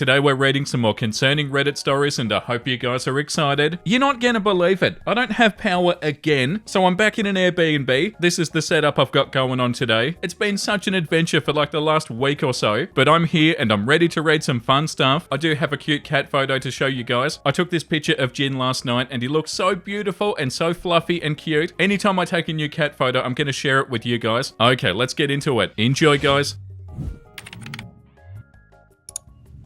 Today we're reading some more concerning Reddit stories and I hope you guys are excited. You're not gonna believe it. I don't have power again, so I'm back in an Airbnb. This is the setup I've got going on today. It's been such an adventure for like the last week or so, but I'm here and I'm ready to read some fun stuff. I do have a cute cat photo to show you guys. I took this picture of Jin last night and he looks so beautiful and so fluffy and cute. Anytime I take a new cat photo, I'm gonna share it with you guys. Okay, let's get into it. Enjoy, guys.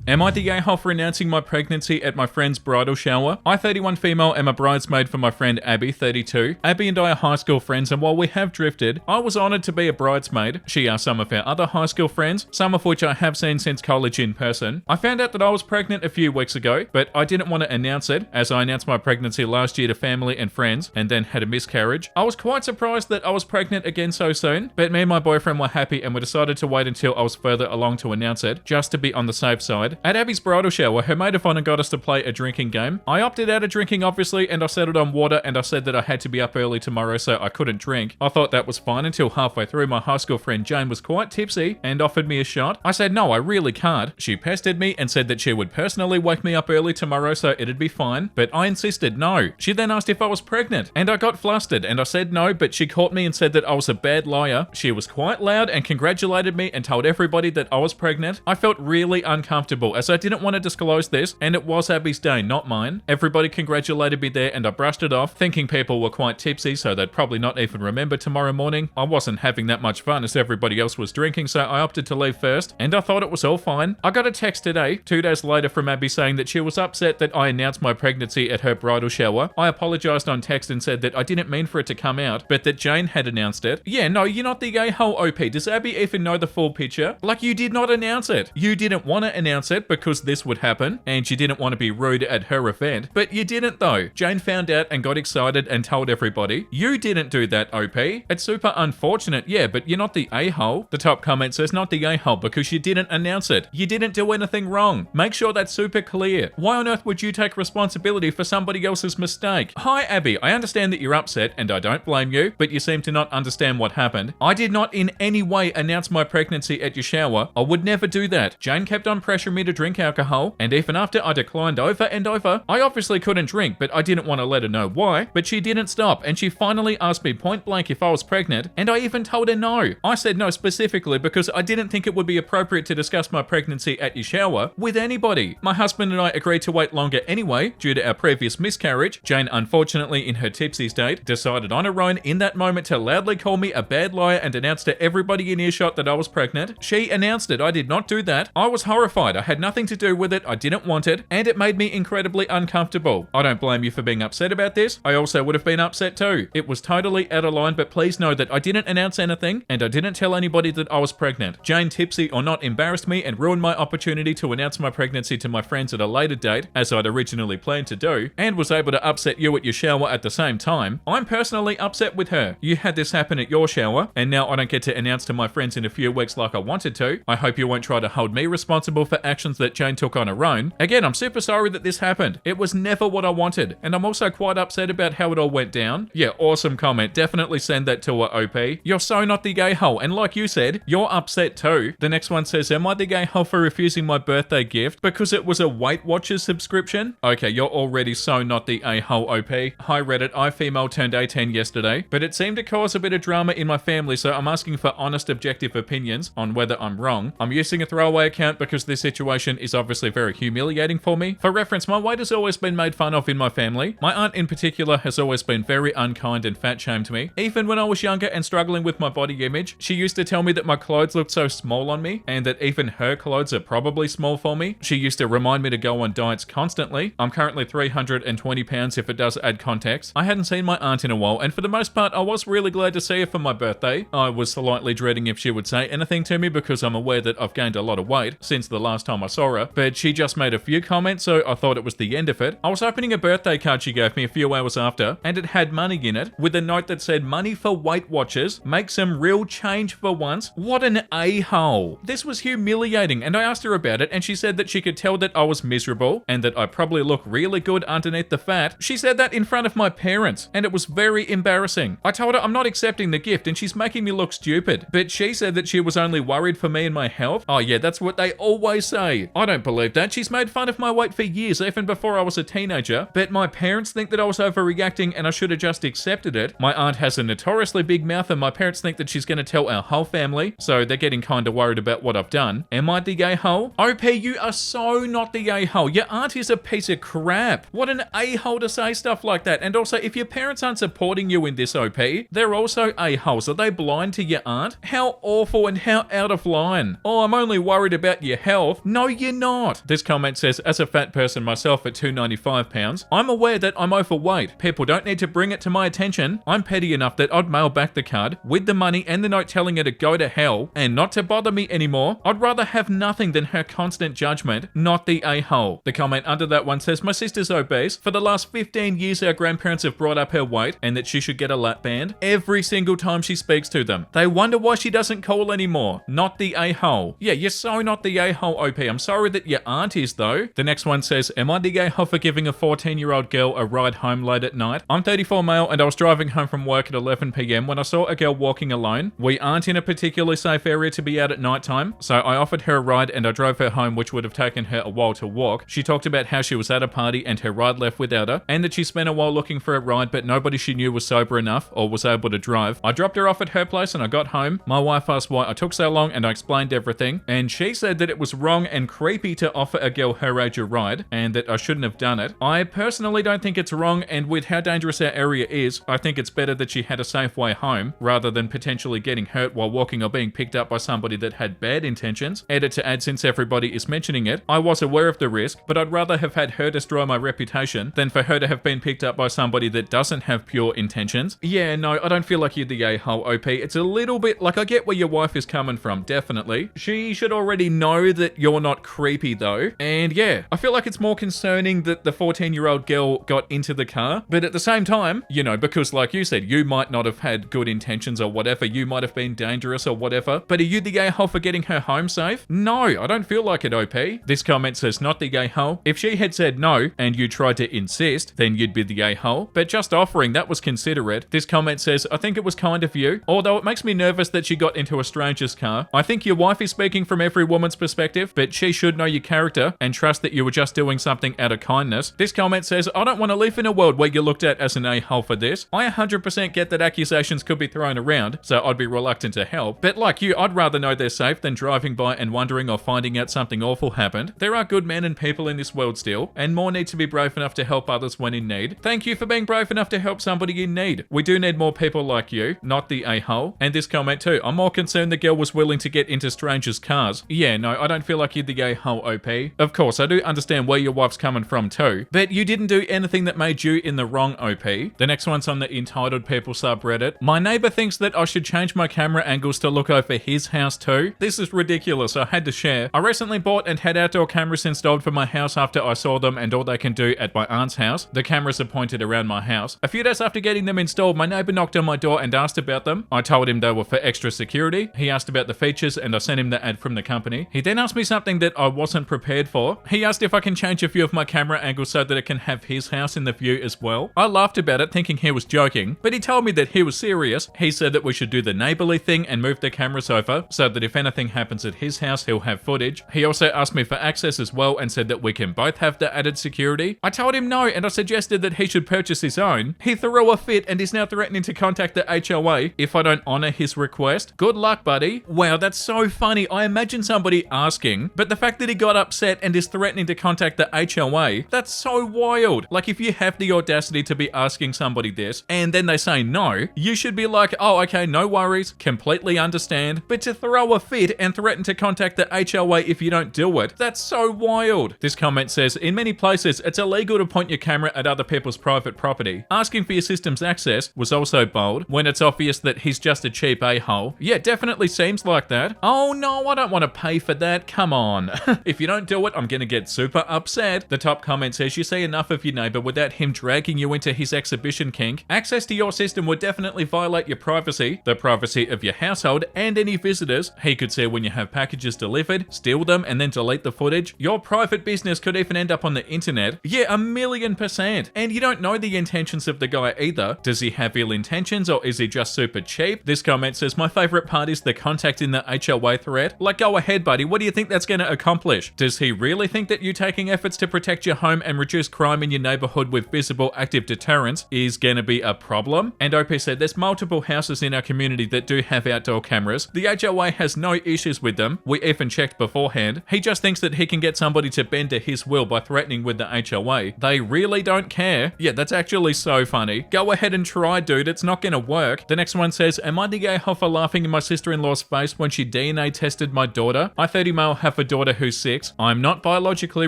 Am I the a-hole for announcing my pregnancy at my friend's bridal shower? I, 31 female, am a bridesmaid for my friend Abby, 32. Abby and I are high school friends, and while we have drifted, I was honoured to be a bridesmaid. She are some of our other high school friends, some of which I have seen since college in person. I found out that I was pregnant a few weeks ago, but I didn't want to announce it, as I announced my pregnancy last year to family and friends, and then had a miscarriage. I was quite surprised that I was pregnant again so soon, but me and my boyfriend were happy and we decided to wait until I was further along to announce it, just to be on the safe side. At Abby's bridal shower, her maid of honour got us to play a drinking game. I opted out of drinking, obviously, and I settled on water, and I said that I had to be up early tomorrow, so I couldn't drink. I thought that was fine until halfway through my high school friend Jane was quite tipsy and offered me a shot. I said, no, I really can't. She pestered me and said that she would personally wake me up early tomorrow so it'd be fine, but I insisted no. She then asked if I was pregnant, and I got flustered, and I said no, but she caught me and said that I was a bad liar. She was quite loud and congratulated me and told everybody that I was pregnant. I felt really uncomfortable as I didn't want to disclose this, and it was Abby's day, not mine. Everybody congratulated me there and I brushed it off, thinking people were quite tipsy so they'd probably not even remember tomorrow morning. I wasn't having that much fun as everybody else was drinking, so I opted to leave first, and I thought it was all fine. I got a text today, 2 days later, from Abby saying that she was upset that I announced my pregnancy at her bridal shower. I apologised on text and said that I didn't mean for it to come out, but that Jane had announced it. Yeah, no, you're not the a-hole, OP. Does Abby even know the full picture? Like, you did not announce it. You didn't want to announce it because this would happen, and you didn't want to be rude at her event, but you didn't though. Jane found out and got excited and told everybody. You didn't do that, OP. It's super unfortunate, yeah, but you're not the a-hole. The top comment says not the a-hole because you didn't announce it. You didn't do anything wrong. Make sure that's super clear. Why on earth would you take responsibility for somebody else's mistake? Hi, Abby. I understand that you're upset, and I don't blame you, but you seem to not understand what happened. I did not in any way announce my pregnancy at your shower. I would never do that. Jane kept on pressuring me to drink alcohol, and even after I declined over and over, I obviously couldn't drink, but I didn't want to let her know why, but she didn't stop, and she finally asked me point blank if I was pregnant, and I even told her no. I said no specifically because I didn't think it would be appropriate to discuss my pregnancy at your shower with anybody. My husband and I agreed to wait longer anyway, due to our previous miscarriage. Jane, unfortunately in her tipsy state, decided on her own in that moment to loudly call me a bad liar and announce to everybody in earshot that I was pregnant. She announced it. I did not do that. I was horrified. I had nothing to do with it. I didn't want it, and it made me incredibly uncomfortable. I don't blame you for being upset about this. I also would have been upset too. It was totally out of line, but please know that I didn't announce anything, and I didn't tell anybody that I was pregnant. Jane, tipsy or not, embarrassed me and ruined my opportunity to announce my pregnancy to my friends at a later date, as I'd originally planned to do, and was able to upset you at your shower at the same time. I'm personally upset with her. You had this happen at your shower, and now I don't get to announce to my friends in a few weeks like I wanted to. I hope you won't try to hold me responsible for actions that Jane took on her own. Again, I'm super sorry that this happened. It was never what I wanted, and I'm also quite upset about how it all went down. Yeah, awesome comment. Definitely send that to her, OP. You're so not the gay-hole, and like you said, you're upset too. The next one says, am I the gay-hole for refusing my birthday gift because it was a Weight Watchers subscription? Okay, you're already so not the a-hole, OP. Hi Reddit, I female turned 18 yesterday, but it seemed to cause a bit of drama in my family, so I'm asking for honest, objective opinions on whether I'm wrong. I'm using a throwaway account because this situation is obviously very humiliating for me. For reference, my weight has always been made fun of in my family. My aunt in particular has always been very unkind and fat-shamed me. Even when I was younger and struggling with my body image, she used to tell me that my clothes looked so small on me, and that even her clothes are probably small for me. She used to remind me to go on diets constantly. I'm currently 320 pounds if it does add context. I hadn't seen my aunt in a while, and for the most part, I was really glad to see her for my birthday. I was slightly dreading if she would say anything to me because I'm aware that I've gained a lot of weight since the last time I saw her, but she just made a few comments, so I thought it was the end of it. I was opening a birthday card she gave me a few hours after, and it had money in it, with a note that said, money for Weight Watchers, make some real change for once. What an a-hole. This was humiliating, and I asked her about it, and she said that she could tell that I was miserable, and that I probably look really good underneath the fat. She said that in front of my parents, and it was very embarrassing. I told her I'm not accepting the gift, and she's making me look stupid, but she said that she was only worried for me and my health. Oh yeah, that's what they always say. way. I don't believe that. She's made fun of my weight for years, even before I was a teenager. But my parents think that I was overreacting and I should have just accepted it. My aunt has a notoriously big mouth and my parents think that she's going to tell our whole family, so they're getting kind of worried about what I've done. Am I the a-hole? OP, you are so not the a-hole. Your aunt is a piece of crap. What an a-hole to say stuff like that. And also, if your parents aren't supporting you in this, OP, they're also a-holes. Are they blind to your aunt? How awful and how out of line. Oh, I'm only worried about your health. No, you're not. This comment says, as a fat person myself at 295 pounds, I'm aware that I'm overweight. People don't need to bring it to my attention. I'm petty enough that I'd mail back the card with the money and the note telling her to go to hell and not to bother me anymore. I'd rather have nothing than her constant judgment, not the a-hole. The comment under that one says, my sister's obese. For the last 15 years, our grandparents have brought up her weight and that she should get a lap band every single time she speaks to them. They wonder why she doesn't call anymore. Not the a-hole. Yeah, you're so not the a-hole, OP. I'm sorry that your aunt is, though. The next one says, am I the a-hole for giving a 14-year-old girl a ride home late at night? I'm 34 male and I was driving home from work at 11 p.m. when I saw a girl walking alone. We aren't in a particularly safe area to be out at night time, so I offered her a ride and I drove her home, which would have taken her a while to walk. She talked about how she was at a party and her ride left without her, and that she spent a while looking for a ride but nobody she knew was sober enough or was able to drive. I dropped her off at her place and I got home. My wife asked why I took so long and I explained everything, and she said that it was wrong and creepy to offer a girl her age a ride and that I shouldn't have done it. I personally don't think it's wrong, and with how dangerous our area is, I think it's better that she had a safe way home rather than potentially getting hurt while walking or being picked up by somebody that had bad intentions. Edit to add, since everybody is mentioning it, I was aware of the risk, but I'd rather have had her destroy my reputation than for her to have been picked up by somebody that doesn't have pure intentions. Yeah, no, I don't feel like you're the a-hole, OP. It's a little bit like, I get where your wife is coming from, definitely. She should already know that you're not creepy though. And yeah, I feel like it's more concerning that the 14-year-old girl got into the car, but at the same time, you know, because like you said, you might not have had good intentions or whatever, you might have been dangerous or whatever, but are you the a-hole for getting her home safe? No, I don't feel like it, OP. This comment says, not the a-hole. If she had said no and you tried to insist, then you'd be the a-hole, but just offering, that was considerate. This comment says, I think it was kind of you, although it makes me nervous that she got into a stranger's car. I think your wife is speaking from every woman's perspective, but she should know your character and trust that you were just doing something out of kindness. This comment says, I don't want to live in a world where you're looked at as an a-hole for this. I 100% get that accusations could be thrown around, so I'd be reluctant to help, but like you, I'd rather know they're safe than driving by and wondering or finding out something awful happened. There are good men and people in this world still, and more need to be brave enough to help others when in need. Thank you for being brave enough to help somebody in need. We do need more people like you, not the a-hole. And this comment too, I'm more concerned the girl was willing to get into strangers' cars. Yeah, no, I don't feel like you're the a-hole, OP. Of course, I do understand where your wife's coming from too, but you didn't do anything that made you in the wrong, OP. The next one's on the entitled people subreddit. My neighbor thinks that I should change my camera angles to look over his house too. This is ridiculous, I had to share. I recently bought and had outdoor cameras installed for my house after I saw them and all they can do at my aunt's house. The cameras are pointed around my house. A few days after getting them installed, my neighbor knocked on my door and asked about them. I told him they were for extra security. He asked about the features and I sent him the ad from the company. He then asked me something that I wasn't prepared for. He asked if I can change a few of my camera angles so that it can have his house in the view as well. I laughed about it thinking he was joking, but he told me that he was serious. He said that we should do the neighborly thing and move the cameras over so that if anything happens at his house, he'll have footage. He also asked me for access as well and said that we can both have the added security. I told him no and I suggested that he should purchase his own. He threw a fit and is now threatening to contact the HOA if I don't honor his request. Good luck, buddy. Wow, that's so funny. I imagine somebody asking, but the fact that he got upset and is threatening to contact the HOA, that's so wild. Like, if you have the audacity to be asking somebody this and then they say no, you should be like, oh, okay, no worries, completely understand. But to throw a fit and threaten to contact the HOA if you don't do it, that's so wild. This comment says, in many places, it's illegal to point your camera at other people's private property. Asking for your system's access was also bold when it's obvious that he's just a cheap a-hole. Yeah, definitely seems like that. Oh no, I don't want to pay for that. Come on. If you don't do it, I'm gonna get super upset. The top comment says, you see enough of your neighbor without him dragging you into his exhibition kink. Access to your system would definitely violate your privacy, the privacy of your household, and any visitors. He could see when you have packages delivered, steal them, and then delete the footage. Your private business could even end up on the internet. Yeah, 1,000,000%. And you don't know the intentions of the guy either. Does he have ill intentions or is he just super cheap? This comment says, my favorite part is the contact in the HOA thread. Like, go ahead, buddy. What do you think that's going gonna accomplish? Does he really think that you taking efforts to protect your home and reduce crime in your neighborhood with visible active deterrence is gonna be a problem? And OP said, there's multiple houses in our community that do have outdoor cameras. The HOA has no issues with them. We even checked beforehand. He just thinks that he can get somebody to bend to his will by threatening with the HOA. They really don't care. Yeah, that's actually so funny. Go ahead and try, dude. It's not gonna work. The next one says, am I the a-hole for laughing in my sister-in-law's face when she DNA tested my daughter? I, 30 male, have a daughter who's 6. I'm not biologically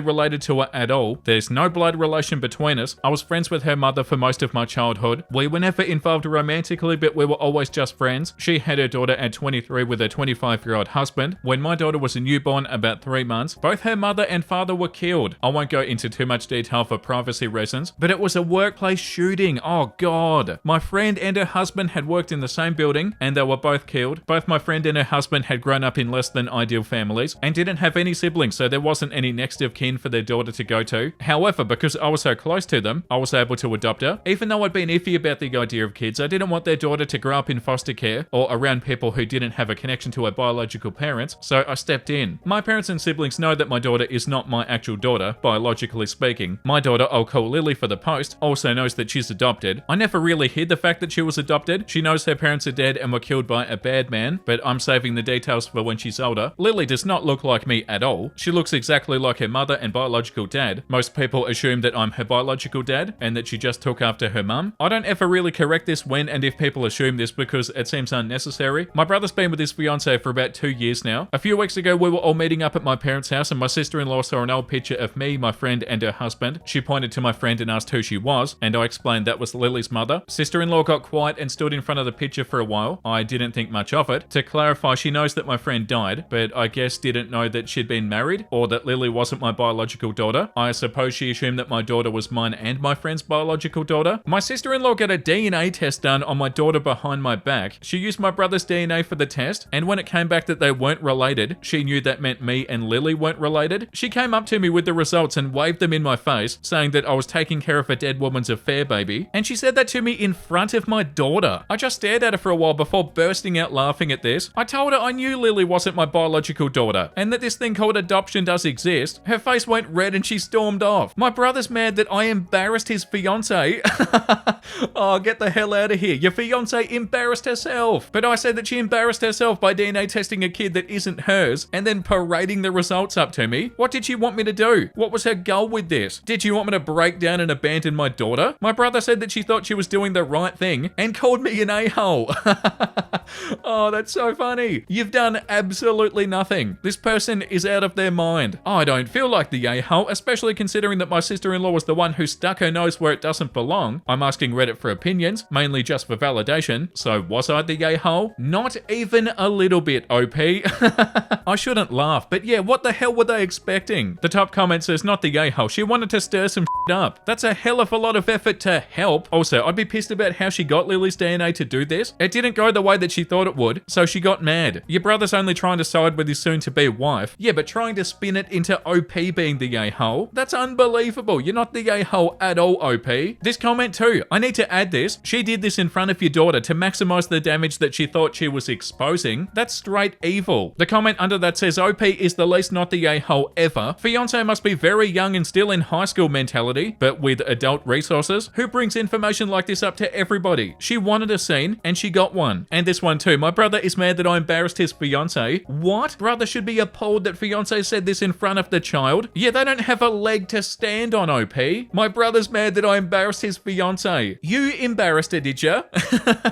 related to her at all. There's no blood relation between us. I was friends with her mother for most of my childhood. We were never involved romantically, but we were always just friends. She had her daughter at 23 with her 25-year-old husband. When my daughter was a newborn, about 3 months, both her mother and father were killed. I won't go into too much detail for privacy reasons, but it was a workplace shooting. Oh god. My friend and her husband had worked in the same building and they were both killed. Both my friend and her husband had grown up in less than ideal families and didn't have any siblings, so there wasn't any next of kin for their daughter to go to. However, because I was so close to them, I was able to adopt her. Even though I'd been iffy about the idea of kids, I didn't want their daughter to grow up in foster care or around people who didn't have a connection to her biological parents, so I stepped in. My parents and siblings know that my daughter is not my actual daughter, biologically speaking. My daughter, I'll call Lily for the post, also knows that she's adopted. I never really hid the fact that she was adopted. She knows her parents are dead and were killed by a bad man, but I'm saving the details for when she's older. Lily does not look like me at all. She looks exactly like her mother and biological dad. Most people assume that I'm her biological dad and that she just took after her mum. I don't ever really correct this when and if people assume this because it seems unnecessary. My brother's been with his fiance for about 2 years now. A few weeks ago, we were all meeting up at my parents' house and my sister-in-law saw an old picture of me, my friend, and her husband. She pointed to my friend and asked who she was, and I explained that was Lily's mother. Sister-in-law got quiet and stood in front of the picture for a while. I didn't think much of it. To clarify, she knows that my friend died, but I guess didn't know that she'd been married or that Lily wasn't my biological daughter. I suppose she assumed that my daughter was mine and my friend's biological daughter. My sister-in-law got a DNA test done on my daughter behind my back. She used my brother's DNA for the test, and when it came back that they weren't related, she knew that meant me and Lily weren't related. She came up to me with the results and waved them in my face, saying that I was taking care of a dead woman's affair baby, and she said that to me in front of my daughter. I just stared at her for a while before bursting out laughing at this. I told her I knew Lily wasn't my biological daughter, and that this thing called adoption does exist. Her face went red and she stormed off. My brother's mad that I embarrassed his fiance. Oh, get the hell out of here. Your fiance embarrassed herself. But I said that she embarrassed herself by DNA testing a kid that isn't hers and then parading the results up to me. What did she want me to do? What was her goal with this? Did she want me to break down and abandon my daughter? My brother said that she thought she was doing the right thing and called me an a-hole. Oh, that's so funny. You've done absolutely nothing. This person is out of their mind. I don't feel like the a-hole, especially considering that my sister-in-law was the one who stuck her nose where it doesn't belong. I'm asking Reddit for opinions, mainly just for validation. So was I the a-hole? Not even a little bit, OP. I shouldn't laugh, but yeah, what the hell were they expecting? The top comment says, not the a-hole. She wanted to stir some shit up. That's a hell of a lot of effort to help. Also, I'd be pissed about how she got Lily's DNA to do this. It didn't go the way that she thought it would, so she got mad. Your brother's only trying to side with his soon-to-be wife. Yeah, but trying to spin it into OP being the a-hole? That's unbelievable. You're not the a-hole at all, OP. This comment too, I need to add this. She did this in front of your daughter to maximize the damage that she thought she was exposing. That's straight evil. The comment under that says, OP is the least not the a-hole ever. Fiance must be very young and still in high school mentality, but with adult resources. Who brings information like this up to everybody? She wanted a scene and she got one. And this one too. My brother is mad that I embarrassed his fiance. What? Brother should be appalled that fiance said this in front of the child. Yeah, they don't have a leg to stand on, OP. My brother's mad that I embarrassed his fiance. You embarrassed her, did ya?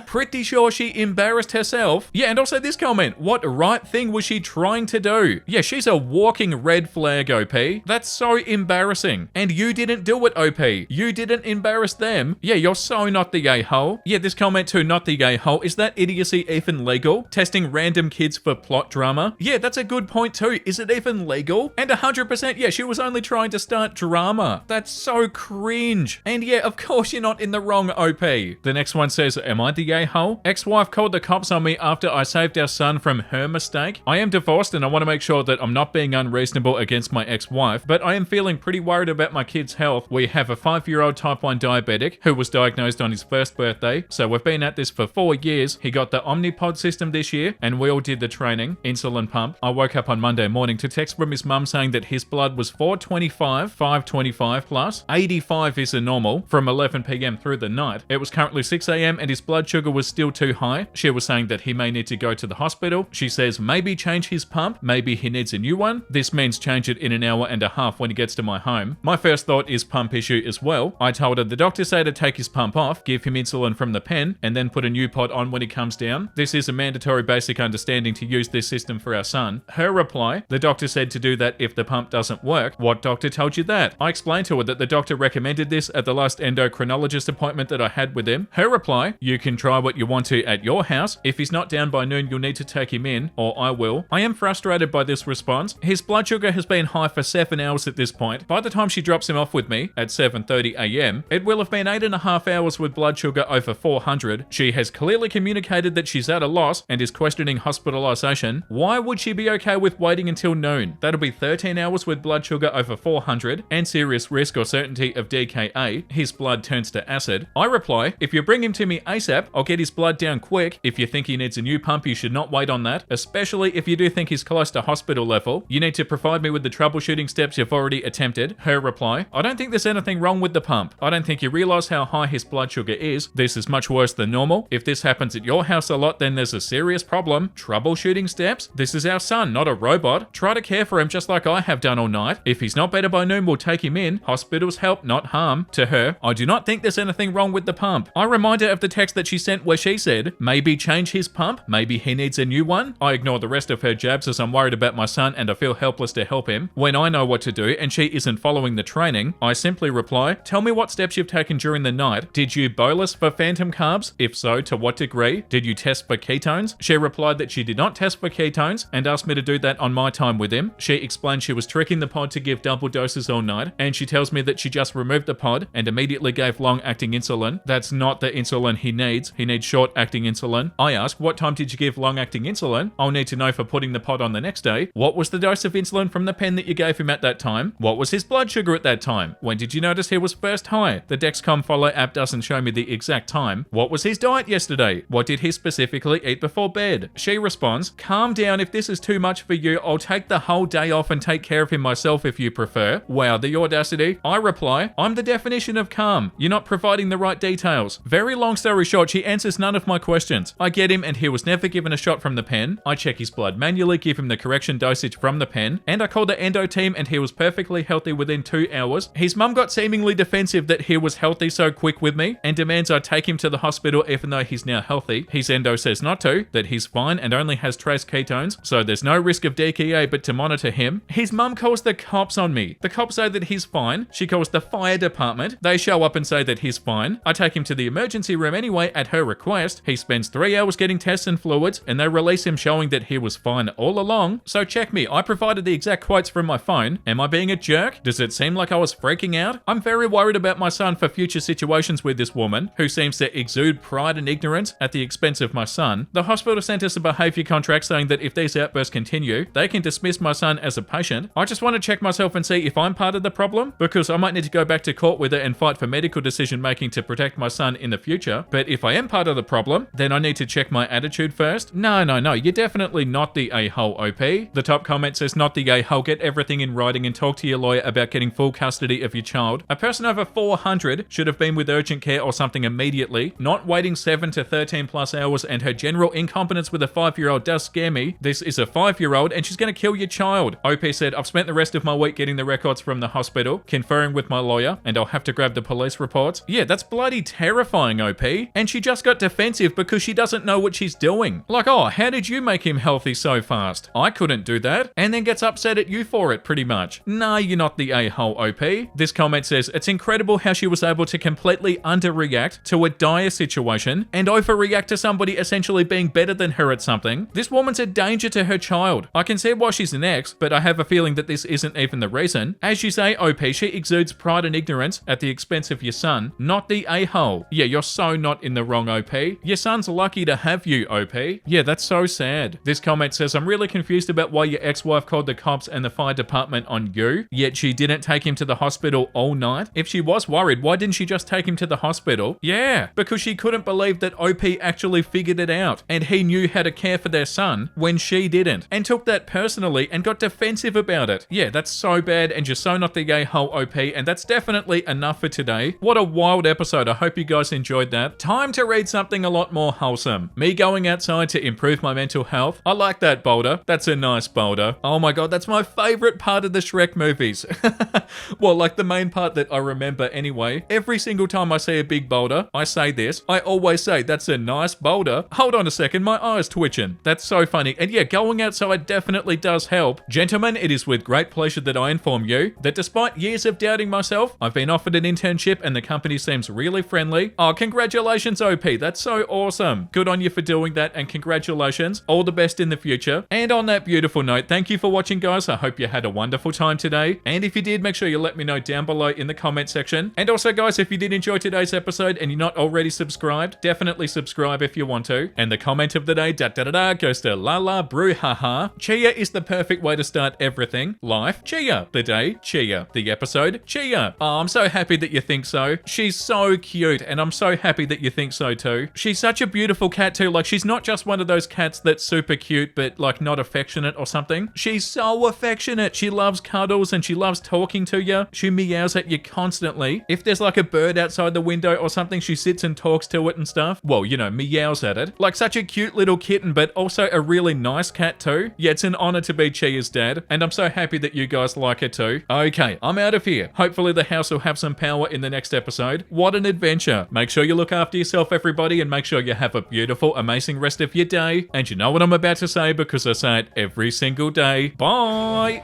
Pretty sure she embarrassed herself. Yeah, and also this comment. What right thing was she trying to do? Yeah, she's a walking red flag, OP. That's so embarrassing. And you didn't do it, OP. You didn't embarrass them. Yeah, you're so not the a-hole. Yeah, this comment too, not the a-hole. Is that idiocy even legal? Testing random kids for plot drama? Yeah, that's a good point too. Is it even legal? And 100%, yeah, she was only trying to start drama. That's so cringe. And yeah, of course you're not in the wrong, OP. The next one says, am I the a-hole? Ex-wife called the cops on me after I saved our son from her mistake. I am divorced and I want to make sure that I'm not being unreasonable against my ex-wife, but I am feeling pretty worried about my kid's health We have a 5-year-old type 1 diabetic who was diagnosed on his first birthday, so we've been at this for 4 years. He got the Omnipod system this year, and we all did the training, insulin pump. I woke up on Monday morning to text from his mum saying that his blood was 425, 525 plus, 85 is a normal, from 11 p.m. through the night. It was currently 6 a.m. and his blood sugar was still too high. She was saying that he may need to go to the hospital. She says maybe change his pump, maybe he needs a new one. This means change it in an hour and a half when he gets to my home. My first thought is pump issue as well. I told her the doctor said to take his pump off, give him insulin from the pen, and then put a new pod on when he comes down. This is a mandatory basic understanding to use this system for our son. Her reply, the doctor said to do that if the pump doesn't work. What doctor told you that? I explained to her that the doctor recommended this at the last endocrinologist appointment that I had with him. Her reply, you can try what you want to at your house. If he's not down by noon, you'll need to take him in, or I will. I am frustrated by this response. His blood sugar has been high for 7 hours at this point. By the time she drops him off with me at 7:30 a.m., it will have been 8.5 hours with blood sugar over 400. She has clearly communicated that she's at a loss and is questioning hospitalization. Why would she be okay with waiting until noon? That'll be 13 hours with blood sugar over 400 and serious risk or certainty of DKA. His blood turns to acid. I reply, if you bring him to me ASAP, I'll get his blood down quick. If you think he needs a new pump, you should not wait on that, especially if you do think he's close to hospital level. You need to provide me with the troubleshooting steps you've already attempted. Her reply, I don't think there's anything wrong with the pump. I don't think you realize how high his blood sugar is. This is much worse than normal. If this happens at your house a lot, then there's a serious problem. Troubleshooting steps? This is our son, not a robot. Try to care for him just like I have done all night. If he's not better by noon, we'll take him in. Hospitals help, not harm. To her, I do not think there's anything wrong with the pump. I remind her of the text that she sent where she said, maybe change his pump, maybe he needs a new one. I ignore the rest of her jabs as I'm worried about my son and I feel helpless to help him. When I know what to do and she isn't following the training, I simply reply, tell me what steps you've taken during the night. Did you bolus for phantom carbs? If so, to what degree? Did you test for ketones? She replied that she did not test for ketones and asked me to do that on my time with him. She explained she was tricking the pod to give double doses all night, and she tells me that she just removed the pod and immediately gave long-acting insulin. That's not the insulin he needs. He needs short-acting insulin. I asked, what time did you give long-acting insulin? I'll need to know for putting the pod on the next day. What was the dose of insulin from the pen that you gave him at that time? What was his blood sugar at that time? When did you notice he was first high? The Dexcom Follow app doesn't show me the exact time. What was his diet yesterday? What did he specifically eat before bed? She responds, calm down, if this is too much for you, I'll take the whole day off and take care of him myself if you prefer. Wow, the audacity. I reply, I'm the definition of calm. You're not providing the right details. Very long story short, she answers none of my questions. I get him and he was never given a shot from the pen. I check his blood manually, give him the correction dosage from the pen, and I called the endo team and he was perfectly healthy within 2 hours. His mum got seemingly defensive that he was healthy so quick with me and demands I take him to the hospital even though he's now healthy. His endo says not to, that he's fine and only has trace ketones, so there's no risk of DKA but to monitor him. His mum calls the cops on me. The cops say that he's fine. She calls the fire department. They show up and say that he's fine. I take him to the emergency room anyway at her request. He spends 3 hours getting tests and fluids and they release him showing that he was fine all along. So check me. I provided the exact quotes from my phone. Am I being a jerk? Does it seem like I was freaking out? I'm very worried about my son for future situations with this woman who seems to exude pride and ignorance at the expense of my son. The hospital sent us a behavior contract saying that if these outbursts continue, they can dismiss my son as a patient. I just want to check myself and see if I'm part of the problem, because I might need to go back to court with her and fight for medical decision making to protect my son in the future. But if I am part of the problem, then I need to check my attitude first. No, you're definitely not the a-hole, OP. The top comment says, not the a-hole, get everything in writing and talk to your lawyer about getting full custody of your child. A person over 400 should have been with urgent care or something immediately, not waiting 7 to 13 plus hours, and her general incompetence with a 5-year-old does scare me. This is a 5-year-old and she's going to kill your child. OP said, I've spent the rest of my week getting the records from the hospital, conferring with my lawyer, and I'll have to grab the police reports. Yeah, that's bloody terrifying, OP. And she just got defensive because she doesn't know what she's doing. Like, oh, how did you make him healthy so fast? I couldn't do that. And then gets upset at you for it, pretty much. Nah, you're not the a-hole, OP. This comment says, it's incredible how she was able to completely underreact to a dire situation and overreact to somebody essentially being better than her at something. This woman's a danger to her child. I can see why she's an ex, but I have a feeling that this isn't even the reason. As you say, OP, she exudes pride and ignorance at the expense of your son, not the a-hole. Yeah, you're so not in the wrong, OP. Your son's lucky to have you, OP. Yeah, that's so sad. This comment says, I'm really confused about why your ex-wife called the cops and the fire department on you, yet she didn't take him to the hospital hospital all night? If she was worried, why didn't she just take him to the hospital? Yeah, because she couldn't believe that OP actually figured it out, and he knew how to care for their son when she didn't, and took that personally and got defensive about it. Yeah, that's so bad, and you're so not the a-hole OP, and that's definitely enough for today. What a wild episode. I hope you guys enjoyed that. Time to read something a lot more wholesome. Me going outside to improve my mental health. I like that boulder. That's a nice boulder. Oh my god, that's my favorite part of the Shrek movies. Well, like the main part that I remember anyway. Every single time I see a big boulder, I say this. I always say, that's a nice boulder. Hold on a second, my eye's twitching. That's so funny. And yeah, going outside definitely does help. Gentlemen, it is with great pleasure that I inform you that despite years of doubting myself, I've been offered an internship and the company seems really friendly. Oh, congratulations, OP. That's so awesome. Good on you for doing that, and congratulations. All the best in the future. And on that beautiful note, thank you for watching, guys. I hope you had a wonderful time today. And if you did, make sure you let me know down below in the comment section. And also, guys, if you did enjoy today's episode and you're not already subscribed, definitely subscribe if you want to. And the comment of the day, goes to Lala Brouhaha. Chia is the perfect way to start everything. Life, Chia. The day, Chia. The episode, Chia. Oh, I'm so happy that you think so. She's so cute, and I'm so happy that you think so too. She's such a beautiful cat too. Like, she's not just one of those cats that's super cute, but like not affectionate or something. She's so affectionate. She loves cuddles and she loves talking to you. She meows at you constantly. If there's like a bird outside the window or something, she sits and talks to it and stuff. Well, you know, meows at it. Like, such a cute little kitten, but also a really nice cat too. Yeah, it's an honor to be Chia's dad, and I'm so happy that you guys like her too. Okay, I'm out of here. Hopefully the house will have some power in the next episode. What an adventure. Make sure you look after yourself, everybody, and make sure you have a beautiful, amazing rest of your day. And you know what I'm about to say, because I say it every single day. Bye!